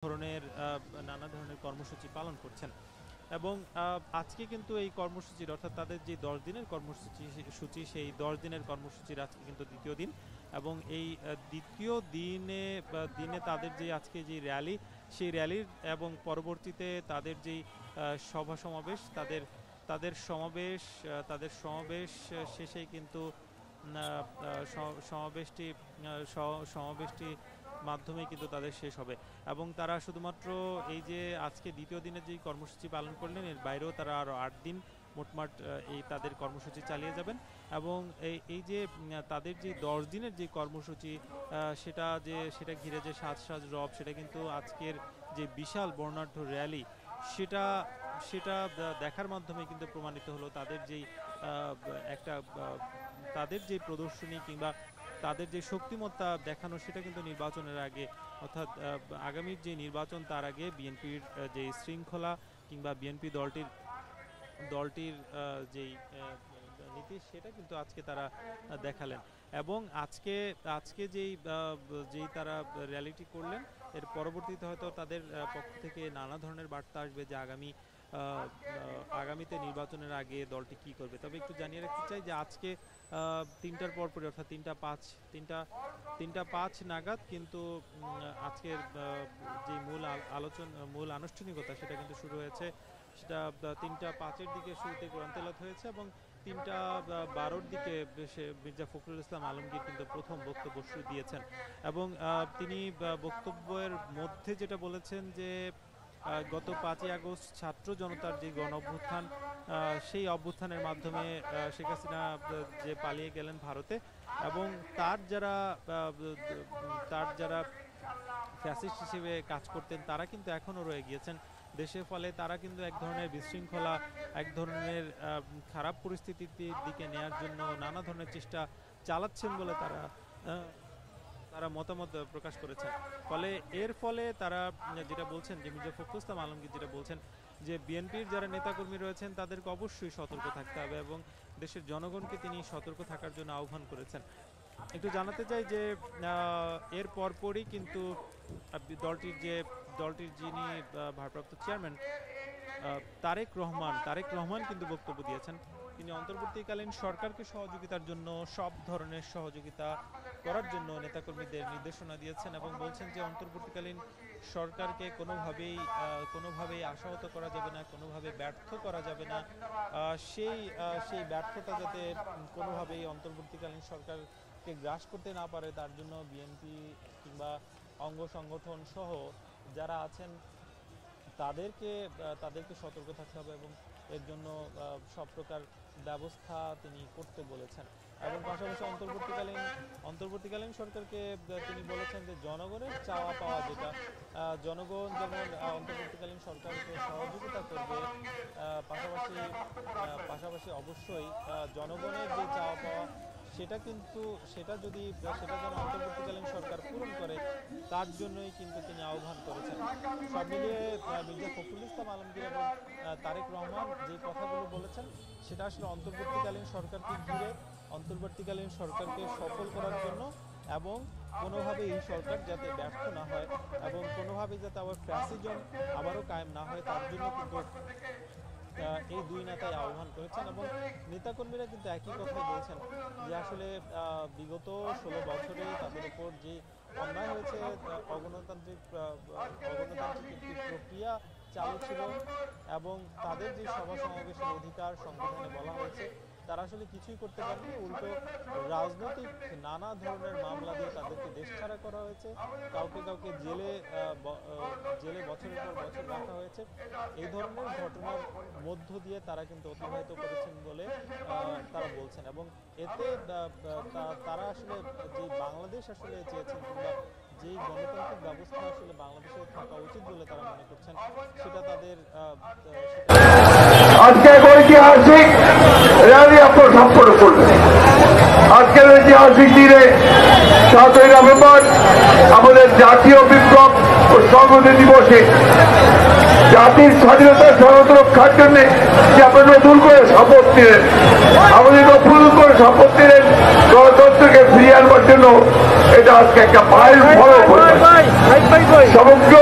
ধরনের কর্মসূচি পালন করছেন। এবং আজকে কিন্তু এই কর্মসূচির অর্থাৎ তাদের যে 10 দিনের কর্মসূচি সেই 10 দিনের কর্মসূচির আজকে কিন্তু দ্বিতীয় দিন। এবং এই দ্বিতীয় দিনে তাদের যে আজকে যে র্যালি, সেই র্যালির এবং পরবর্তীতে তাদের যেই সভা সমাবেশ, তাদের সমাবেশ শেষেই কিন্তু সমাবেশটি মাধ্যমে কিন্তু তাদের শেষ হবে। এবং তারা শুধুমাত্র এই যে আজকে দ্বিতীয় দিনের যে কর্মসূচি পালন করলেন, এর বাইরেও তারা আরও 8 দিন মোটমাট এই তাদের কর্মসূচি চালিয়ে যাবেন। এবং এই যে তাদের যে 10 দিনের যে কর্মসূচি, সেটা ঘিরে যে সাজ রব, সেটা কিন্তু আজকের যে বিশাল বর্ণাঢ্য র্যালি, সেটা দেখার মাধ্যমে কিন্তু প্রমাণিত হলো তাদের যে প্রদর্শনী কিংবা তাদের যে শক্তিমত্তা দেখানো, সেটা কিন্তু নির্বাচনের আগে অর্থাৎ আগামীর যে নির্বাচন তার আগে বিএনপির যে শৃঙ্খলা কিংবা বিএনপি দলটির যেই নীতি, সেটা কিন্তু আজকে তারা দেখালেন। এবং আজকে যেই তারা র্যালিটি করলেন, এর পরবর্তীতে হয়তো তাদের পক্ষ থেকে নানা ধরনের বার্তা আসবে যে আগামীতে নির্বাচনের আগে দলটি কি করবে। তবে একটু জানিয়ে রাখতে চাই যে আজকে 3টার পরপরই অর্থাৎ 3টা 5 নাগাদ কিন্তু আজকের যে মূল আনুষ্ঠানিকতা, সেটা কিন্তু শুরু হয়েছে। সেটা 3টা 5-এর দিকে শুরুতে কোরআন তেলাওয়াত হয়েছে এবং 3টা 12-র দিকে মির্জা ফখরুল ইসলাম আলমগীর কিন্তু প্রথম বক্তব্য শুরু দিয়েছেন। এবং তিনি বক্তব্যের মধ্যে যেটা বলেছেন যে গত 5ই আগস্ট ছাত্র জনতার যে গণ অভ্যুত্থান, সেই অভ্যুত্থানের মাধ্যমে শেখ হাসিনা যে পালিয়ে গেলেন ভারতে, এবং তার যারা ফ্যাসিস্ট হিসেবে কাজ করতেন, তারা কিন্তু এখনো রয়ে গিয়েছেন দেশে। ফলে তারা কিন্তু এক ধরনের বিশৃঙ্খলা, এক ধরনের খারাপ পরিস্থিতির দিকে নেয়ার জন্য নানা ধরনের চেষ্টা চালাচ্ছেন বলে তারা মতামত প্রকাশ করেছেন। এর ফলে তারা যেটা বলছেন, যে মির্জা ফখরুল ইসলাম আলমগীর যেটা বলছেন, যে বিএনপির যারা নেতাকর্মী রয়েছেন তাদেরকে অবশ্যই সতর্ক থাকতে হবে এবং দেশের জনগণকে তিনি সতর্ক থাকার জন্য আহ্বান করেছেন। একটু জানাতে চাই যে এর পরপরই কিন্তু দলটির যিনি ভারপ্রাপ্ত চেয়ারম্যান তারেক রহমান কিন্তু বক্তব্য দিয়েছেন। তিনি অন্তর্বর্তীকালীন সরকারকে সহযোগিতার জন্য সব ধরনের সহযোগিতা করার জন্য নেতাকর্মীদের নির্দেশনা দিয়েছেন এবং বলছেন যে অন্তর্বর্তীকালীন সরকারকে কোনোভাবেই আশাহত করা যাবে না, কোনোভাবে ব্যর্থ করা যাবে না। সেই ব্যর্থতা যাতে কোনোভাবেই অন্তর্বর্তীকালীন সরকারকে গ্রাস করতে না পারে, তার জন্য বিএনপি কিংবা অঙ্গ সংগঠন সহ যারা আছেন তাদেরকে সতর্ক থাকতে হবে এবং এর জন্য সব প্রকার ব্যবস্থা তিনি করতে বলেছেন। এবং পাশাপাশি অন্তর্বর্তীকালীন সরকারকে তিনি বলেছেন যে জনগণের চাওয়া পাওয়া, যেটা জনগণ যেমন অন্তর্বর্তীকালীন সরকারকে সহযোগিতা করবে, পাশাপাশি অবশ্যই জনগণের যে চাওয়া পাওয়া, সেটা যেন অন্তর্বর্তীকালীন সরকার পূরণ করে, তার জন্যই কিন্তু তিনি আহ্বান করেছেন। সব মিলিয়ে মির্জা ফখরুল ইসলাম আলমগীর এবং তারেক রহমান যে কথাগুলো বলেছেন, সেটা আসলে অন্তর্বর্তীকালীন সরকারকে ঘিরে অন্তর্বর্তীকালীন সরকারকে সফল করার জন্য, এবং কোনোভাবে এই সরকার যাতে ব্যর্থ না হয় এবং কোনোভাবে যাতে আবার ফ্যাসিজম আবারও কায়েম না হয়, তার জন্য কিন্তু এই দুই নেতাই আহ্বান করেছেন। এবং নেতাকর্মীরা কিন্তু একই কথাই বলছেন যে আসলে বিগত 16 বছরে তাদের উপর যে অন্যায় হয়েছে, অগণতান্ত্রিক একটি প্রক্রিয়া চালু ছিল এবং তাদের যে সভা সমাবেশের অধিকার সংবিধানে বলা হয়েছে, তারা আসলে কিছুই করতে পারেনি। উল্টো রাজনৈতিক নানা ধরনের মামলা দিয়ে তাদেরকে দেশ ছাড়া করা হয়েছে, কাউকে জেলে বছরের পর বছর রাখা হয়েছে। এই ধরনের ঘটনার মধ্য দিয়ে তারা কিন্তু অতিবাহিত করেছেন বলে তারা বলছেন। এবং এতে তারা আসলে যে বাংলাদেশ আসলে চেয়েছেন কিংবা যেই গণতান্ত্রিক ব্যবস্থা আসলে বাংলাদেশে থাকা উচিত বলে তারা মনে করছেন, সেটা তাদের আজকের ঐতিহাসিক র্যালি আপনার সম্পন্ন করবে। আজকের ঐতিহাসিক দিনে 7ই নভেম্বর আমাদের জাতীয় বিপ্লব ও সংহতি দিবসে জাতির স্বাধীনতা সর্বত রক্ষার জন্য যে আপনার নতুন করে শপথ নিলেন, আমাদের নতুন করে শপথ নিলেন গণতন্ত্রকে ফিরিয়ে আনবার জন্য, এটা আজকে একটা মাইল ফলক সমগ্র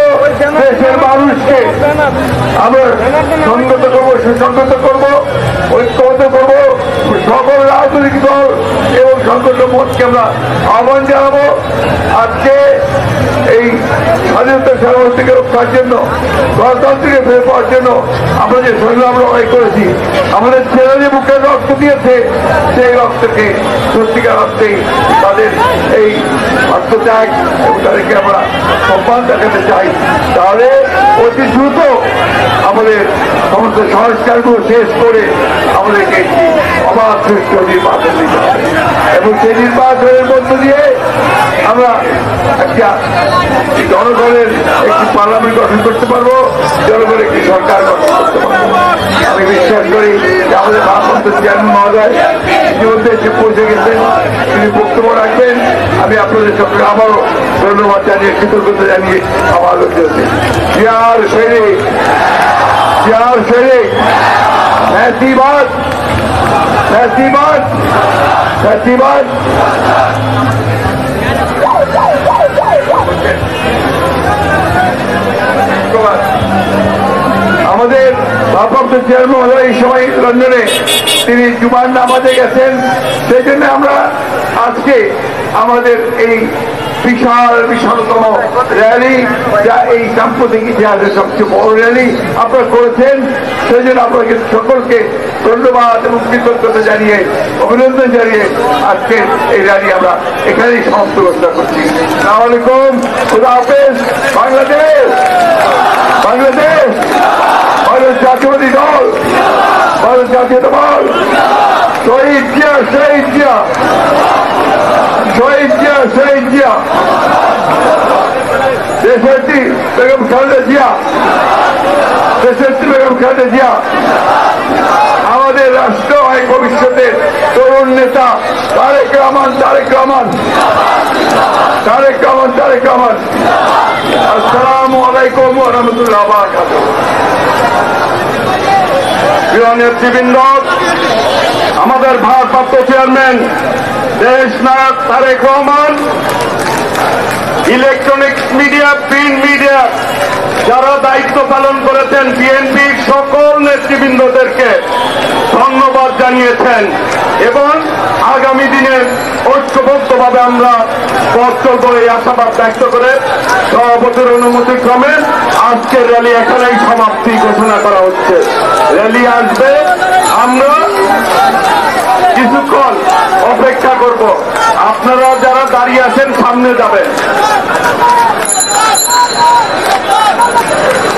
সংগঠিত করবো, ঐক্যবদ্ধ করবো। সকল রাজনৈতিক দল এবং সংগঠন মতকে আমরা আহ্বান জানাবো আজকে এই স্বাধীনতা সার্বভৌমত্বকে রক্ষার জন্য, গণতন্ত্রকে ফিরে পাওয়ার জন্য আমরা যে সংগ্রাম লড়াই করেছি, আমাদের ছেলে যে বুকে রক্ত দিয়েছে, সেই রক্তকে সত্যিকার অর্থেই তাদের এই আত্মত্যাগ এবং তাদেরকে আমরা সম্মান দেখাতে চাই। তাহলে অতি দ্রুত আমাদের সমস্ত সংস্কারগুলো শেষ করে আমাদেরকে একটি অবাধ সুষ্ঠু নির্বাচন দিতে হবে এবং সেই নির্বাচনের মধ্য দিয়ে আমরা একটা জনগণের একটি পার্লামেন্ট গঠন করতে পারবো, জনগণের একটি সরকার গঠন করতে পারবো। আমি বিশ্বাস করি যে আমাদের ভারপ্রাপ্ত চেয়ারম্যান মহোদয় ইতিমধ্যে এসে পৌঁছে গেছেন, তিনি বক্তব্য রাখবেন। আমি আপনাদের সকলকে আবারও ধন্যবাদ জানিয়ে, কৃতজ্ঞতা জানিয়ে আমার চেয়ার ফেরে ফ্যাসিবাদ ফ্যাসিবাদ ফ্যাসিবাদ আমাদের ভারপ্রাপ্ত চেয়ারম্যান মহোদয় এই সময় লন্ডনে তিনি জুমার নামাজে গেছেন। সেই জন্য আমরা আজকে আমাদের এই বিশালতম র্যালি, যা এই সাম্প্রতিক ইতিহাসের সবচেয়ে বড় র্যালি আপনারা করেছেন, সেই জন্য আপনাকে সকলকে ধন্যবাদ এবং কৃতজ্ঞতা জানিয়ে, অভিনন্দন জানিয়ে আজকে এই র্যালি আমরা এখানেই সমাপ্ত ঘোষণা করছি। আসসালামু আলাইকুম, খুদা হাফেজ। বাংলাদেশ, বাংলাদেশ, ভারত জাতীয়বাদী দল, ভারত জাতীয়তা দল, শহীদ জিয়া, শহীদ জিয়া, শহীদ জিয়া, শহীদ জিয়া, দেশনেত্রী বেগম খালেদা জিয়া, দেশনেত্রী বেগম খালেদা জিয়া, আমাদের রাষ্ট্র হয় ভবিষ্যতের তরুণ নেতা তারেক রহমান, তারেক রহমান, তারেক রহমান, তারেক রহমান। আসসালামু আলাইকুম ওয়া রাহমাতুল্লাহি ওয়া বারাকাতুহু। প্রিয় নেতৃবৃন্দ, আমাদের ভারপ্রাপ্ত চেয়ারম্যান দেশ নায়ক Tarique Rahman, electronics media, print media যারা দায়িত্ব পালন করেছেন, বিএনপির সকল নেতৃবৃন্দদেরকে ধন্যবাদ জানিয়েছেন এবং আগামী দিনে ঐক্যবদ্ধভাবে আমরা পথ চলব এই আশাবাদ ব্যক্ত করে সভাপতির অনুমতি ক্রমে আজকের র্যালি এখানেই সমাপ্তি ঘোষণা করা হচ্ছে। র্যালি আসবে, আমরা কিছুক্ষণ অপেক্ষা করব। আপনারা যারা দাঁড়িয়ে আছেন সামনে যাবেন।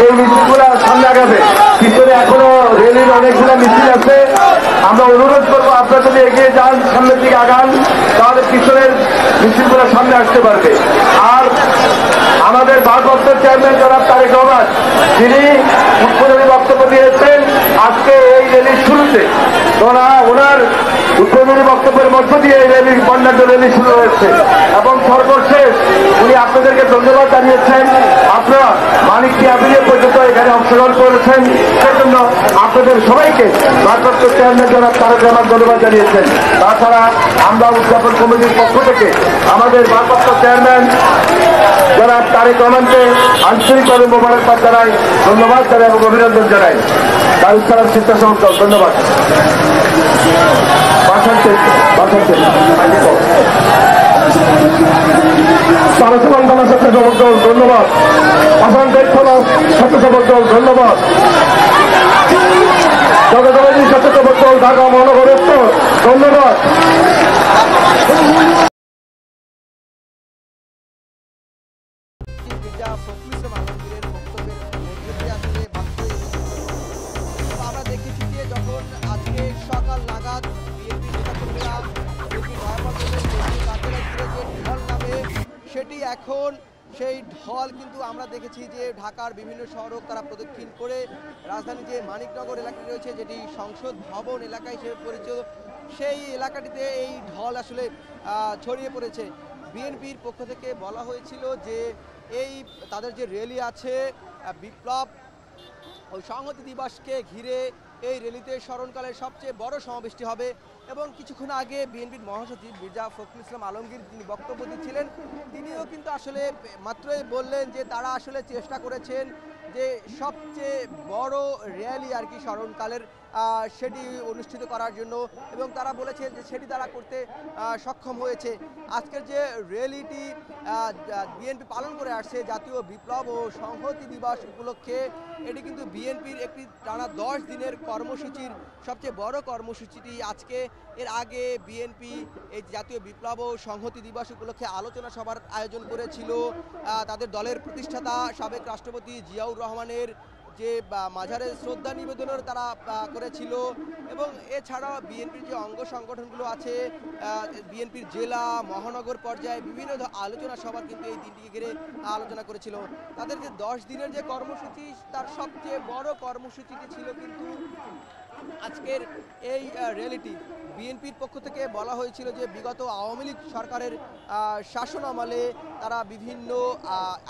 এই মিছিলগুলো সামনে আগাবে, পিছনে এখনো রেলের অনেকগুলো মিছিল আছে। আমরা অনুরোধ করবো আপনারা যদি এগিয়ে যান, সামনের দিকে আগান, তাহলে পিছনের মিছিলগুলো সামনে আসতে পারবে। আর আমাদের ভারপ্রাপ্ত চেয়ারম্যান জনাব তারেক রহমান, যিনি উদ্বোধনী বক্তব্য দিয়েছেন আজকে এই র্যালির শুরুতে, ওনার উদ্বোধনী বক্তব্যের মধ্য দিয়ে এই র্যালির বর্ণাঢ্য র্যালি শুরু হয়েছে এবং সর্বশেষ উনি আপনাদেরকে ধন্যবাদ জানিয়েছেন। আপনারা মানিক টিয়াবিলে পর্যন্ত এখানে অংশগ্রহণ করেছেন, সেজন্য আপনাদের সবাইকে ভারপ্রাপ্ত চেয়ারম্যান জনাব তারেক রহমান ধন্যবাদ জানিয়েছেন। তাছাড়া আমরা উদযাপন কমিটির পক্ষ থেকে আমাদের ভারপ্রাপ্ত চেয়ারম্যান জনাব তারেক রহমানকে আন্তরিকভাবে মোবারকবাদ জানাই, ধন্যবাদ জানাই এবং অভিনন্দন জানাই। দারুস সালাম স্বেচ্ছাসেবক দল, ধন্যবাদ। সারসমান বাংলা স্বেচ্ছাসেবক দল, ধন্যবাদ। আসাম দেখলাম স্বেচ্ছাসেবক দল, ধন্যবাদ। জগৎবাদী স্বেচ্ছাসেবক দল, ঢাকা মহানগর উত্তর, ধন্যবাদ। আমরা দেখেছি যে যখন আজকে সকাল নাগাদ বিএনপি নেতাকর্মীরা বিএনপি ভারপ্রাপ্ত কার্যালয় ঘিরে যে ঢল নামে, সেটি এখন সেই ঢল কিন্তু আমরা দেখেছি যে ঢাকার বিভিন্ন সড়ক তারা প্রদক্ষিণ করে রাজধানীর যে মানিকনগর এলাকাটি রয়েছে, যেটি সংসদ ভবন এলাকা হিসেবে পরিচিত, সেই এলাকাটিতে এই ঢল আসলে ছড়িয়ে পড়েছে। বিএনপির পক্ষ থেকে বলা হয়েছিল যে এই তাদের যে র্যালি আছে বিপ্লব ও সংহতি দিবসকে ঘিরে, এই র্যালিতে স্মরণকালের সবচেয়ে বড় সমাবেশটি হবে এবং কিছুক্ষণ আগে বিএনপির মহাসচিব মির্জা ফখরুল ইসলাম আলমগীর তিনি বক্তব্য দিচ্ছিলেন, তিনিও কিন্তু আসলে মাত্রই বললেন যে তারা আসলে চেষ্টা করেছেন যে সবচেয়ে বড় র্যালি আর কি স্মরণকালের সেটি অনুষ্ঠিত করার জন্য, এবং তারা বলেছেন যে সেটি তারা করতে সক্ষম হয়েছে। আজকের যে র্যালিটি বিএনপি পালন করে আসছে জাতীয় বিপ্লব ও সংহতি দিবস উপলক্ষে, এটি কিন্তু বিএনপির একটি টানা 10 দিনের কর্মসূচির সবচেয়ে বড় কর্মসূচিটি আজকে। এর আগে বিএনপি এই জাতীয় বিপ্লব ও সংহতি দিবস উপলক্ষে আলোচনা সভার আয়োজন করেছিল। তাদের দলের প্রতিষ্ঠাতা সাবেক রাষ্ট্রপতি জিয়াউর রহমানের যে মাঝারে শ্রদ্ধা নিবেদনের তারা করেছিল, এবং এছাড়াও বিএনপির যে অঙ্গ সংগঠনগুলো আছে বিএনপির জেলা মহানগর পর্যায়ে বিভিন্ন আলোচনা সভা কিন্তু এই দিনটিকে ঘিরে আলোচনা করেছিল। তাদের যে 10 দিনের যে কর্মসূচি, তার সবচেয়ে বড় কর্মসূচিটি ছিল কিন্তু আজকের এই র্যালিটি। বিএনপির পক্ষ থেকে বলা হয়েছিল যে বিগত আওয়ামী লীগ সরকারের শাসনামলে তারা বিভিন্ন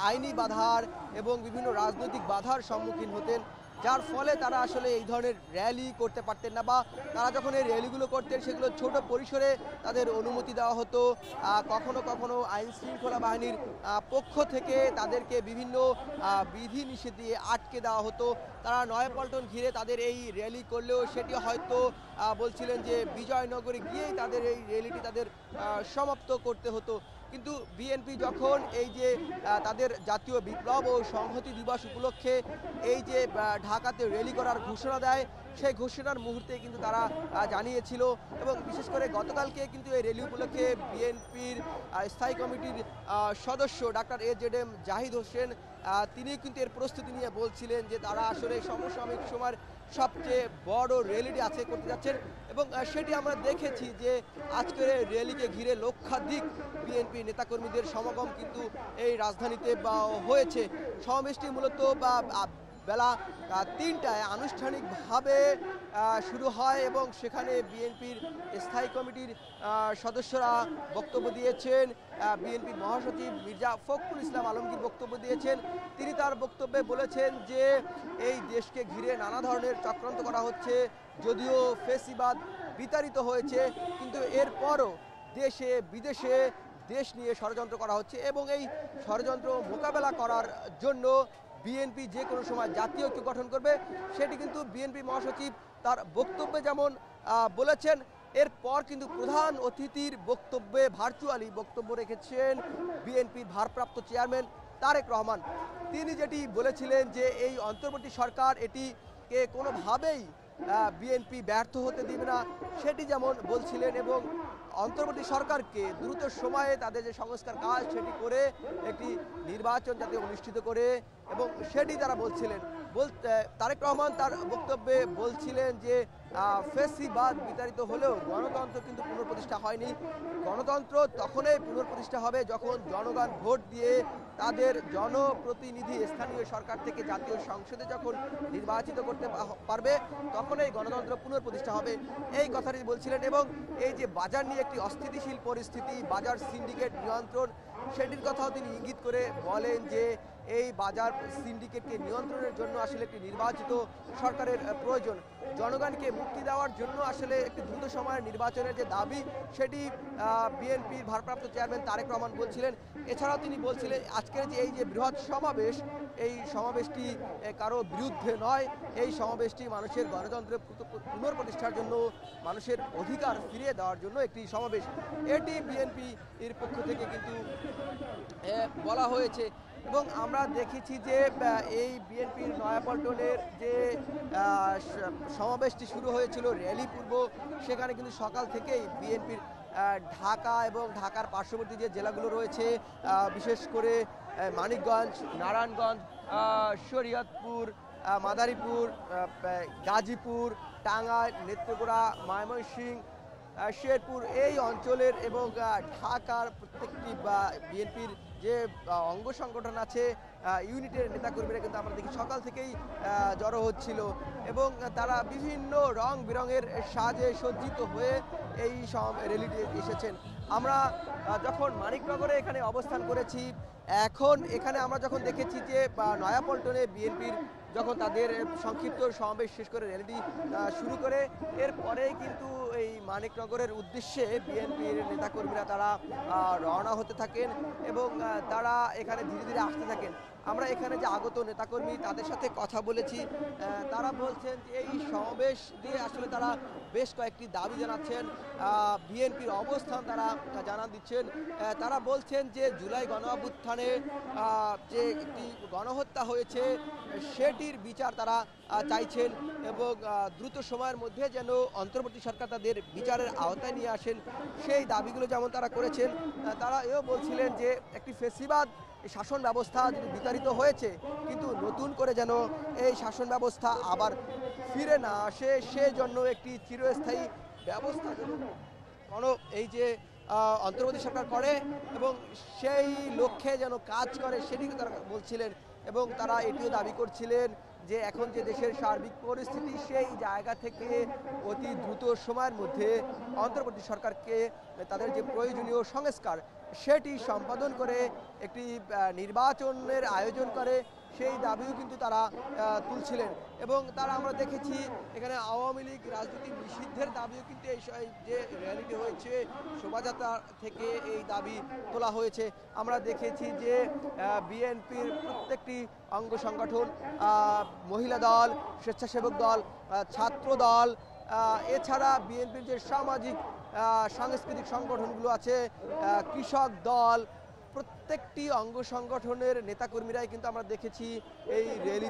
আইনি বাধার এবং বিভিন্ন রাজনৈতিক বাধার সম্মুখীন হতেন, যার ফলে তারা আসলে এই ধরনের র্যালি করতে পারতেন না, বা তারা যখন এই র্যালিগুলো করতেন সেগুলো ছোট পরিসরে তাদের অনুমতি দেওয়া হতো। কখনো কখনো আইন শৃঙ্খলা বাহিনীর পক্ষ থেকে তাদেরকে বিভিন্ন বিধিনিষেধ দিয়ে আটকে দেওয়া হতো। তারা নয়াপল্টন ঘিরে তাদের এই র্যালি করলেও সেটি হয়তো বলছিলেন যে বিজয়নগরে গিয়েই তাদের এই র্যালিটি তাদের সমাপ্ত করতে হতো। কিন্তু বিএনপি যখন এই যে তাদের জাতীয় বিপ্লব ও সংহতি দিবস উপলক্ষে এই যে ঢাকাতে র্যালি করার ঘোষণা দেয়, সেই ঘোষণার মুহূর্তে কিন্তু তারা জানিয়েছিল, এবং বিশেষ করে গতকালকে কিন্তু এই র্যালি উপলক্ষে বিএনপির স্থায়ী কমিটির সদস্য ডাক্তার AZM জাহিদ হোসেন তিনি কিন্তু এর প্রস্তুতি নিয়ে বলছিলেন যে তারা আসলে সমসাময়িক সময়ের সবচেয়ে বড় র্যালিটি আজকে করতে যাচ্ছেন, এবং সেটি আমরা দেখেছি যে আজকের র্যালিকে ঘিরে লক্ষাধিক বিএনপি নেতাকর্মীদের সমাগম কিন্তু এই রাজধানীতে হয়েছে। সমাবেশটি মূলত বেলা 3টায় আনুষ্ঠানিকভাবে শুরু হয়, এবং সেখানে বিএনপির স্থায়ী কমিটির সদস্যরা বক্তব্য দিয়েছেন। বিএনপির মহাসচিব মির্জা ফখরুল ইসলাম আলমগীর বক্তব্য দিয়েছেন। তিনি তার বক্তব্যে বলেছেন যে এই দেশকে ঘিরে নানা ধরনের চক্রান্ত করা হচ্ছে, যদিও ফেসিবাদ বিতাড়িত হয়েছে, কিন্তু এরপরও দেশে বিদেশে দেশ নিয়ে ষড়যন্ত্র করা হচ্ছে, এবং এই ষড়যন্ত্র মোকাবেলা করার জন্য বিএনপি যে কোনো সময় জাতীয় ঐক্য গঠন করবে, সেটি কিন্তু বিএনপি মহাসচিব তার বক্তব্যে যেমন বলেছেন। এরপর কিন্তু প্রধান অতিথির বক্তব্যে ভার্চুয়ালি বক্তব্য রেখেছেন বিএনপির ভারপ্রাপ্ত চেয়ারম্যান তারেক রহমান। তিনি যেটি বলেছিলেন যে এই অন্তর্বর্তী সরকার এটিকে কোনোভাবেই বিএনপি ব্যর্থ হতে দিবে না, সেটি যেমন বলছিলেন, এবং অন্তর্বর্তী সরকারকে দ্রুত সময়ে তাদের যে সংস্কার কাজ সেটি করে একটি নির্বাচন যাতে অনুষ্ঠিত করে, এবং সেটি তারা বলছিলেন। তারেক রহমান তার বক্তব্যে বলছিলেন যে ফেসিবাদ বিতাড়িত হলেও গণতন্ত্র কিন্তু পুনঃপ্রতিষ্ঠা হয়নি। গণতন্ত্র তখনই পুনঃপ্রতিষ্ঠা হবে যখন জনগণ ভোট দিয়ে তাদের জনপ্রতিনিধি স্থানীয় সরকার থেকে জাতীয় সংসদে যখন নির্বাচিত করতে পারবে, তখনই গণতন্ত্র পুনঃপ্রতিষ্ঠা হবে, এই কথাটি বলছিলেন। এবং এই যে বাজার নিয়ে একটি অস্থিতিশীল পরিস্থিতি, বাজার সিন্ডিকেট নিয়ন্ত্রণ, সেটির কথাও তিনি ইঙ্গিত করে বলেন যে এই বাজার সিন্ডিকেটকে নিয়ন্ত্রণের জন্য আসলে একটি নির্বাচিত সরকারের প্রয়োজন। জনগণকে মুক্তি দেওয়ার জন্য আসলে একটি দ্রুত সময়ের নির্বাচনের যে দাবি, সেটি বিএনপির ভারপ্রাপ্ত চেয়ারম্যান তারেক রহমান বলছিলেন। এছাড়াও তিনি বলছিলেন আজকের যে এই যে বৃহৎ সমাবেশ, এই সমাবেশটি কারো বিরুদ্ধে নয়, এই সমাবেশটি মানুষের গণতন্ত্রের পুনঃপ্রতিষ্ঠার জন্য, মানুষের অধিকার ফিরিয়ে দেওয়ার জন্য একটি সমাবেশ। এটি বিএনপি এর পক্ষ থেকে কিন্তু বলা হয়েছে। এবং আমরা দেখেছি যে এই বিএনপির নয়াপল্টনের যে সমাবেশটি শুরু হয়েছিল র্যালি পূর্ব, সেখানে কিন্তু সকাল থেকেই বিএনপির ঢাকা এবং ঢাকার পার্শ্ববর্তী যে জেলাগুলো রয়েছে, বিশেষ করে মানিকগঞ্জ, নারায়ণগঞ্জ, শরীয়তপুর, মাদারীপুর, গাজীপুর, টাঙ্গাইল, নেত্রকোনা, ময়মনসিংহ, শেরপুর, এই অঞ্চলের এবং ঢাকার প্রত্যেকটি বিএনপির যে অঙ্গ সংগঠন আছে, ইউনিটের নেতাকর্মীরা কিন্তু আমরা দেখি সকাল থেকেই জড়ো হচ্ছিল, এবং তারা বিভিন্ন রং বেরঙের সাজে সজ্জিত হয়ে এই র্যালিতে এসেছেন। আমরা যখন মানিকনগরে এখানে অবস্থান করেছি, এখন এখানে আমরা যখন দেখেছি যে নয়াপল্টনে বিএনপির যখন তাদের সংক্ষিপ্ত সমাবেশ শেষ করে র্যালিটি শুরু করে এরপরেই কিন্তু এই মানিকনগরের উদ্দেশ্যে বিএনপির নেতাকর্মীরা তারা রওনা হতে থাকেন এবং তারা এখানে ধীরে ধীরে আসতে থাকেন। আমরা এখানে যে আগত নেতাকর্মী তাদের সাথে কথা বলেছি, তারা বলছেন যে এই সমাবেশ দিয়ে আসলে তারা বেশ কয়েকটি দাবি জানাচ্ছেন, বিএনপির অবস্থান তারা জানান দিচ্ছেন। তারা বলছেন যে জুলাই গণঅভ্যুত্থানে যে একটি গণহত্যা হয়েছে সেটির বিচার তারা চাইছেন এবং দ্রুত সময়ের মধ্যে যেন অন্তর্বর্তী সরকার তাদের বিচারের আওতায় নিয়ে আসেন সেই দাবিগুলো যেমন তারা করেছেন। তারা এও বলছিলেন যে একটি ফেসিবাদ শাসন ব্যবস্থা যদি বিতাড়িত হয়েছে কিন্তু নতুন করে যেন এই শাসন ব্যবস্থা আবার ফিরে না আসে সেজন্য একটি চিরস্থায়ী ব্যবস্থা যেন এই যে অন্তর্বর্তী সরকার করে এবং সেই লক্ষ্যে যেন কাজ করে সেটিকে তারা বলছিলেন এবং তারা এটিও দাবি করছিলেন যে এখন যে দেশের সার্বিক পরিস্থিতি সেই জায়গা থেকে অতি দ্রুত সময়ের মধ্যে অন্তর্বর্তী সরকারকে তাদের যে প্রয়োজনীয় সংস্কার সেটি সম্পাদন করে একটি নির্বাচনের আয়োজন করে সেই দাবিও কিন্তু তারা তুলছিলেন এবং তারা আমরা দেখেছি এখানে আওয়ামী লীগ রাজনীতি নিষিদ্ধের দাবিও কিন্তু এই যে র্যালিটি হয়েছে শোভাযাত্রা থেকে এই দাবি তোলা হয়েছে। আমরা দেখেছি যে বিএনপির প্রত্যেকটি অঙ্গ সংগঠন, মহিলা দল, স্বেচ্ছাসেবক দল, ছাত্র দল, এছাড়া বিএনপির যে সামাজিক সাংস্কৃতিক সংগঠনগুলো আছে, কৃষক দল, প্রত্যেকটি অঙ্গ সংগঠনের নেতাকর্মীরাই কিন্তু আমরা দেখেছি এই র্যালি